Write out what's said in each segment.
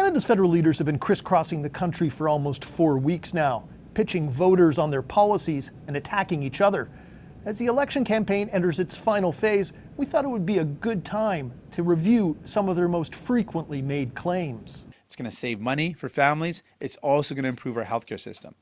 Canada's federal leaders have been crisscrossing the country for almost 4 weeks now, pitching voters on their policies and attacking each other. As the election campaign enters its final phase, we thought it would be a good time to review some of their most frequently made claims. It's going to save money for families. It's also going to improve our healthcare system.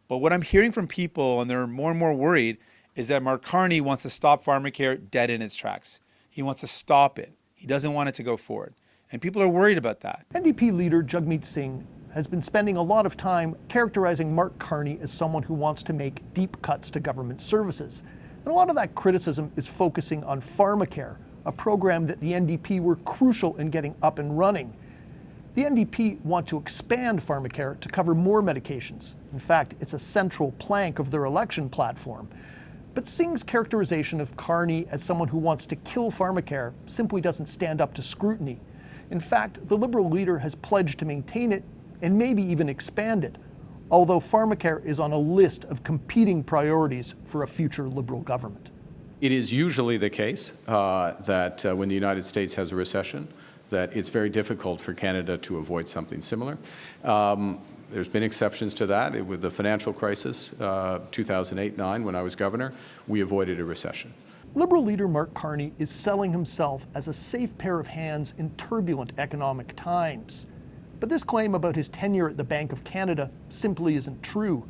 But what I'm hearing from people, and they're more and more worried, is that Mark Carney wants to stop pharmacare dead in its tracks. He wants to stop it. He doesn't want it to go forward. And people are worried about that. NDP Leader Jagmeet Singh has been spending a lot of time characterizing Mark Carney as someone who wants to make deep cuts to government services. And a lot of that criticism is focusing on pharmacare, a program that the NDP were crucial in getting up and running. The NDP want to expand pharmacare to cover more medications. In fact, it's a central plank of their election platform. But Singh's characterization of Carney as someone who wants to kill pharmacare simply doesn't stand up to scrutiny. In fact, the Liberal leader has pledged to maintain it and maybe even expand it, although pharmacare is on a list of competing priorities for a future Liberal government. It is usually the case that when the United States has a recession, that it's very difficult for Canada to avoid something similar. There's been exceptions to that. With the financial crisis, 2008-9, when I was governor, we avoided a recession. Liberal leader Mark Carney is selling himself as a safe pair of hands in turbulent economic times. But this claim about his tenure at the Bank of Canada simply isn't true.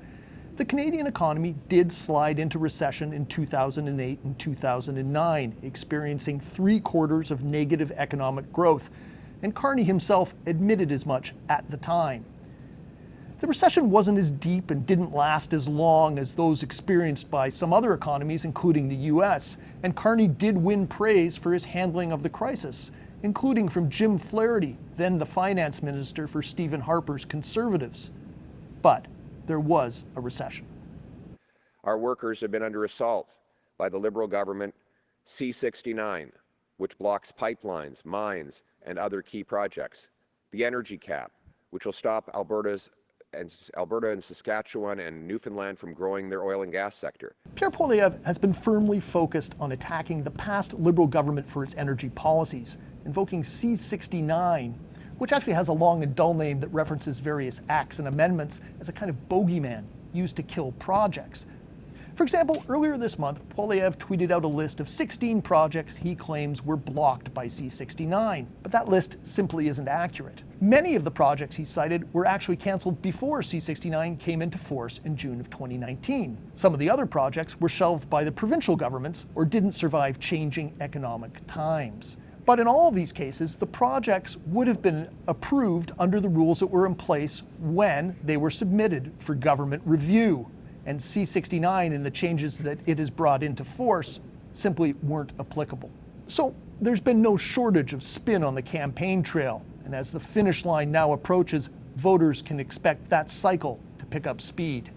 The Canadian economy did slide into recession in 2008 and 2009, experiencing 3 quarters of negative economic growth, and Carney himself admitted as much at the time. The recession wasn't as deep and didn't last as long as those experienced by some other economies, including the US, and Carney did win praise for his handling of the crisis, including from Jim Flaherty, then the finance minister for Stephen Harper's Conservatives. But there was a recession. Our workers have been under assault by the Liberal government C-69, which blocks pipelines, mines, and other key projects. The energy cap, which will stop Alberta and Saskatchewan and Newfoundland from growing their oil and gas sector. Pierre has been firmly focused on attacking the past Liberal government for its energy policies, invoking C-69, which actually has a long and dull name that references various acts and amendments as a kind of bogeyman used to kill projects. For example, earlier this month, Poilievre tweeted out a list of 16 projects he claims were blocked by C-69, but that list simply isn't accurate. Many of the projects he cited were actually canceled before C-69 came into force in June of 2019. Some of the other projects were shelved by the provincial governments or didn't survive changing economic times. But in all of these cases, the projects would have been approved under the rules that were in place when they were submitted for government review. And C-69 and the changes that it has brought into force simply weren't applicable. So there's been no shortage of spin on the campaign trail. And as the finish line now approaches, voters can expect that cycle to pick up speed.